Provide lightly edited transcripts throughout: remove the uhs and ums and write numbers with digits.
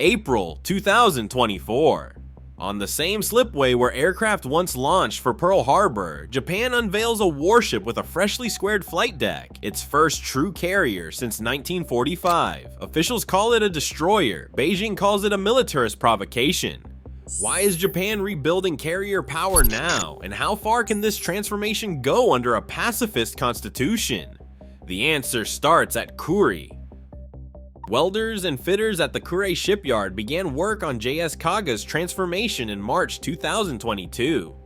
April 2024. On the same slipway where aircraft once launched for Pearl Harbor, Japan unveils a warship with a freshly squared flight deck, its first true carrier since 1945. Officials call it a destroyer, Beijing calls it a militarist provocation. Why is Japan rebuilding carrier power now, and how far can this transformation go under a pacifist constitution? The answer starts at Kure. Welders and fitters at the Kure shipyard began work on JS Kaga's transformation in March 2022.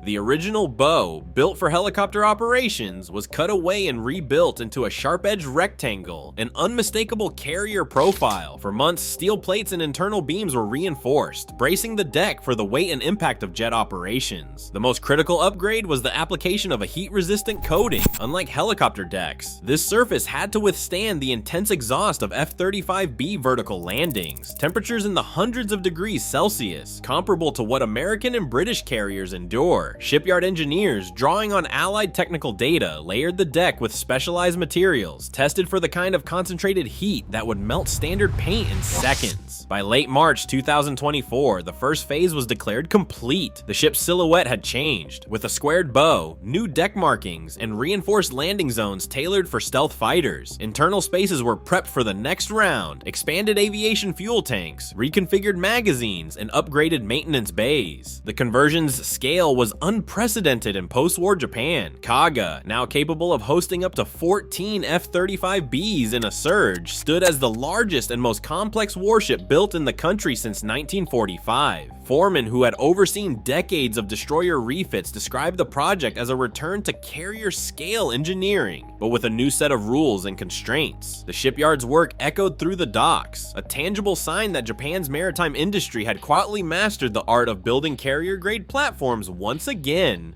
The original bow, built for helicopter operations, was cut away and rebuilt into a sharp-edged rectangle, an unmistakable carrier profile. For months, steel plates and internal beams were reinforced, bracing the deck for the weight and impact of jet operations. The most critical upgrade was the application of a heat-resistant coating. Unlike helicopter decks, this surface had to withstand the intense exhaust of F-35B vertical landings, temperatures in the hundreds of degrees Celsius, comparable to what American and British carriers endure. Shipyard engineers, drawing on Allied technical data, layered the deck with specialized materials, tested for the kind of concentrated heat that would melt standard paint in seconds. By late March 2024, the first phase was declared complete. The ship's silhouette had changed, with a squared bow, new deck markings, and reinforced landing zones tailored for stealth fighters. Internal spaces were prepped for the next round, expanded aviation fuel tanks, reconfigured magazines, and upgraded maintenance bays. The conversion's scale was unprecedented in post-war Japan. Kaga, now capable of hosting up to 14 F-35Bs in a surge, stood as the largest and most complex warship built in the country since 1945. Foremen who had overseen decades of destroyer refits described the project as a return to carrier-scale engineering, but with a new set of rules and constraints. The shipyard's work echoed through the docks, a tangible sign that Japan's maritime industry had quietly mastered the art of building carrier-grade platforms once again.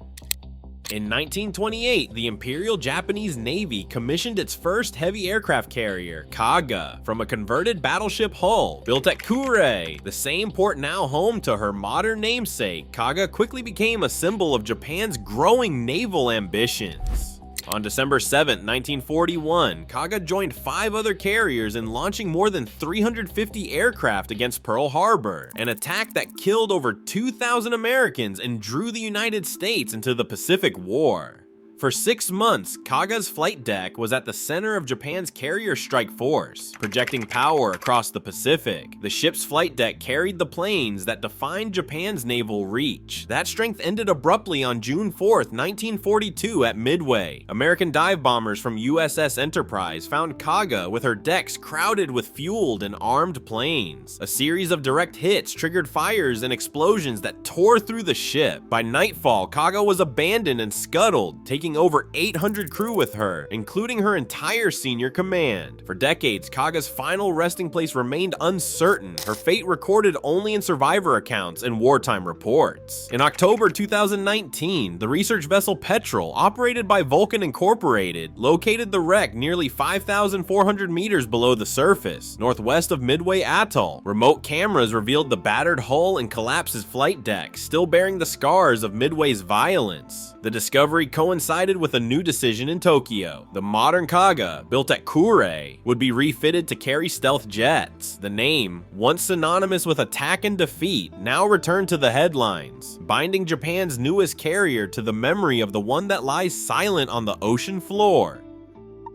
In 1928, the Imperial Japanese Navy commissioned its first heavy aircraft carrier, Kaga, from a converted battleship hull built at Kure, the same port now home to her modern namesake. Kaga quickly became a symbol of Japan's growing naval ambitions. On December 7, 1941, Kaga joined 5 other carriers in launching more than 350 aircraft against Pearl Harbor, an attack that killed over 2,000 Americans and drew the United States into the Pacific War. For 6 months, Kaga's flight deck was at the center of Japan's carrier strike force, projecting power across the Pacific. The ship's flight deck carried the planes that defined Japan's naval reach. That strength ended abruptly on June 4, 1942 at Midway. American dive bombers from USS Enterprise found Kaga with her decks crowded with fueled and armed planes. A series of direct hits triggered fires and explosions that tore through the ship. By nightfall, Kaga was abandoned and scuttled, taking over 800 crew with her, including her entire senior command. For decades, Kaga's final resting place remained uncertain, her fate recorded only in survivor accounts and wartime reports. In October 2019, the research vessel Petrel, operated by Vulcan Incorporated, located the wreck nearly 5,400 meters below the surface, northwest of Midway Atoll. Remote cameras revealed the battered hull and collapsed flight deck, still bearing the scars of Midway's violence. The discovery coincided with a new decision in Tokyo. The modern Kaga, built at Kure, would be refitted to carry stealth jets. The name, once synonymous with attack and defeat, now returned to the headlines, binding Japan's newest carrier to the memory of the one that lies silent on the ocean floor.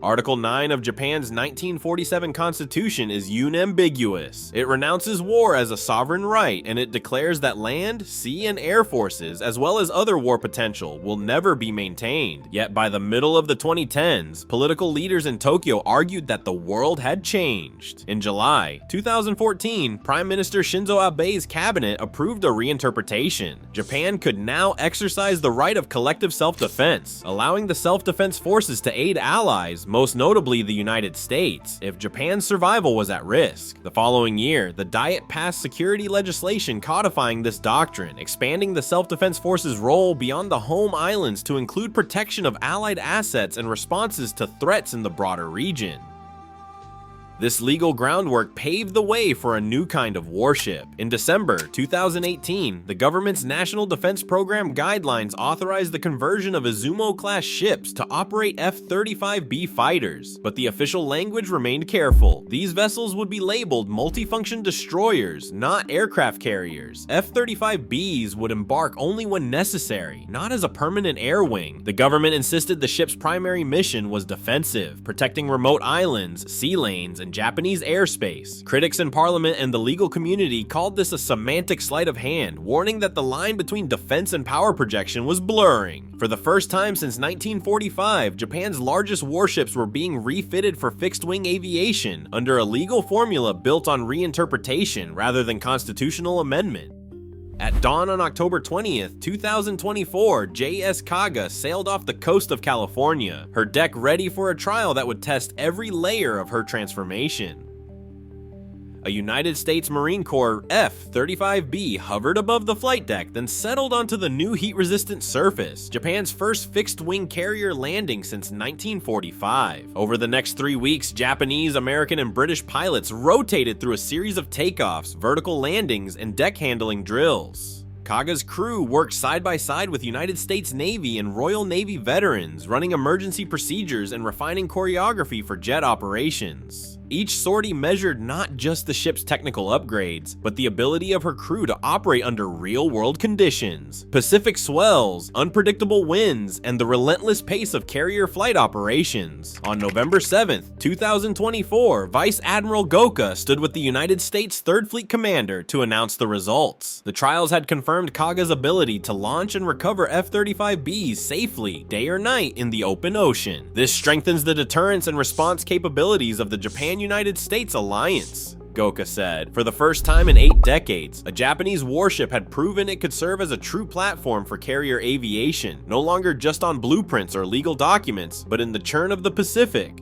Article 9 of Japan's 1947 constitution is unambiguous. It renounces war as a sovereign right, and it declares that land, sea, and air forces, as well as other war potential, will never be maintained. Yet by the middle of the 2010s, political leaders in Tokyo argued that the world had changed. In July 2014, Prime Minister Shinzo Abe's cabinet approved a reinterpretation. Japan could now exercise the right of collective self-defense, allowing the self-defense forces to aid allies, most notably the United States, if Japan's survival was at risk. The following year, the Diet passed security legislation codifying this doctrine, expanding the self-defense forces' role beyond the home islands to include protection of Allied assets and responses to threats in the broader region. This legal groundwork paved the way for a new kind of warship. In December 2018, the government's National Defense Program guidelines authorized the conversion of Izumo-class ships to operate F-35B fighters, but the official language remained careful. These vessels would be labeled multifunction destroyers, not aircraft carriers. F-35Bs would embark only when necessary, not as a permanent air wing. The government insisted the ship's primary mission was defensive, protecting remote islands, sea lanes, and Japanese airspace. Critics in parliament and the legal community called this a semantic sleight of hand, warning that the line between defense and power projection was blurring. For the first time since 1945, Japan's largest warships were being refitted for fixed-wing aviation under a legal formula built on reinterpretation rather than constitutional amendment. At dawn on October 20th, 2024, JS Kaga sailed off the coast of California, her deck ready for a trial that would test every layer of her transformation. A United States Marine Corps F-35B hovered above the flight deck, then settled onto the new heat-resistant surface, Japan's first fixed-wing carrier landing since 1945. Over the next 3 weeks, Japanese, American, and British pilots rotated through a series of takeoffs, vertical landings, and deck-handling drills. Kaga's crew worked side by side with United States Navy and Royal Navy veterans, running emergency procedures and refining choreography for jet operations. Each sortie measured not just the ship's technical upgrades, but the ability of her crew to operate under real-world conditions. Pacific swells, unpredictable winds, and the relentless pace of carrier flight operations. On November 7th, 2024, Vice Admiral Goka stood with the United States 3rd Fleet Commander to announce the results. The trials had confirmed Kaga's ability to launch and recover F-35Bs safely, day or night, in the open ocean. This strengthens the deterrence and response capabilities of the Japan-United States alliance, Goka said. For the first time in 8 decades, a Japanese warship had proven it could serve as a true platform for carrier aviation, no longer just on blueprints or legal documents, but in the churn of the Pacific.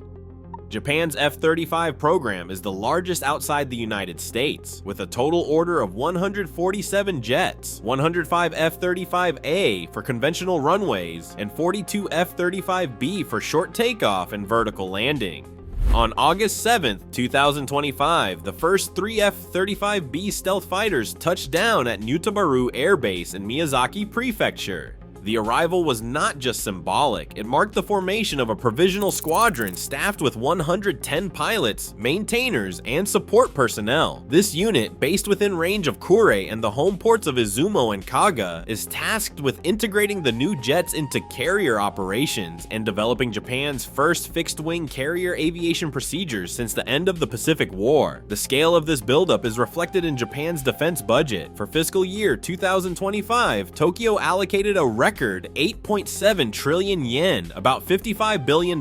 Japan's F-35 program is the largest outside the United States, with a total order of 147 jets, 105 F-35A for conventional runways, and 42 F-35B for short takeoff and vertical landing. On August 7th, 2025, the first 3 F-35B stealth fighters touched down at Nutabaru Air Base in Miyazaki Prefecture. The arrival was not just symbolic, it marked the formation of a provisional squadron staffed with 110 pilots, maintainers, and support personnel. This unit, based within range of Kure and the home ports of Izumo and Kaga, is tasked with integrating the new jets into carrier operations and developing Japan's first fixed-wing carrier aviation procedures since the end of the Pacific War. The scale of this buildup is reflected in Japan's defense budget. For fiscal year 2025, Tokyo allocated a record 8.7 trillion yen, about $55 billion,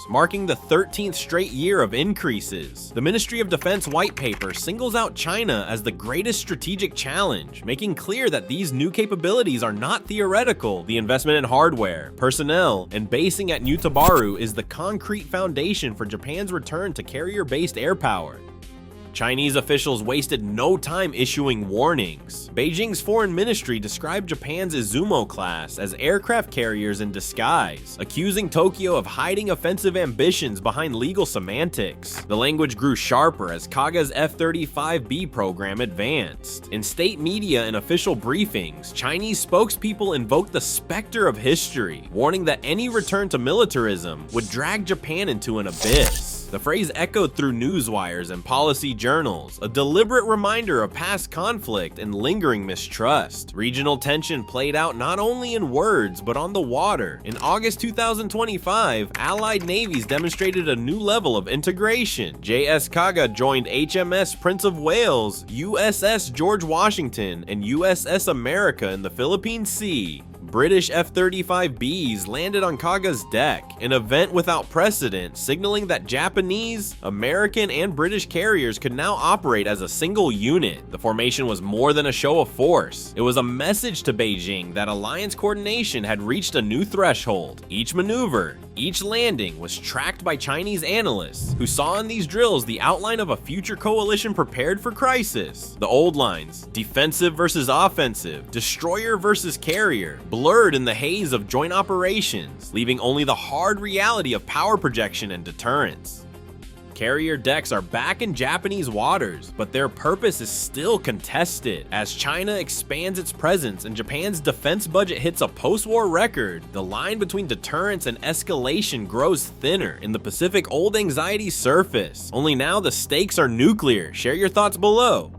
marking the 13th straight year of increases. The Ministry of Defense white paper singles out China as the greatest strategic challenge, making clear that these new capabilities are not theoretical. The investment in hardware, personnel, and basing at Nutabaru is the concrete foundation for Japan's return to carrier-based air power. Chinese officials wasted no time issuing warnings. Beijing's foreign ministry described Japan's Izumo class as aircraft carriers in disguise, accusing Tokyo of hiding offensive ambitions behind legal semantics. The language grew sharper as Kaga's F-35B program advanced. In state media and official briefings, Chinese spokespeople invoked the specter of history, warning that any return to militarism would drag Japan into an abyss. The phrase echoed through news wires and policy journals, a deliberate reminder of past conflict and lingering mistrust. Regional tension played out not only in words, but on the water. In August 2025, Allied navies demonstrated a new level of integration. JS Kaga joined HMS Prince of Wales, USS George Washington, and USS America in the Philippine Sea. British F-35Bs landed on Kaga's deck, an event without precedent, signaling that Japanese, American, and British carriers could now operate as a single unit. The formation was more than a show of force. It was a message to Beijing that alliance coordination had reached a new threshold. Each maneuver, each landing was tracked by Chinese analysts, who saw in these drills the outline of a future coalition prepared for crisis. The old lines, defensive versus offensive, destroyer versus carrier, blurred in the haze of joint operations, leaving only the hard reality of power projection and deterrence. Carrier decks are back in Japanese waters, but their purpose is still contested. As China expands its presence and Japan's defense budget hits a post-war record, the line between deterrence and escalation grows thinner. In the Pacific, old anxieties surface, only now the stakes are nuclear. Share your thoughts below.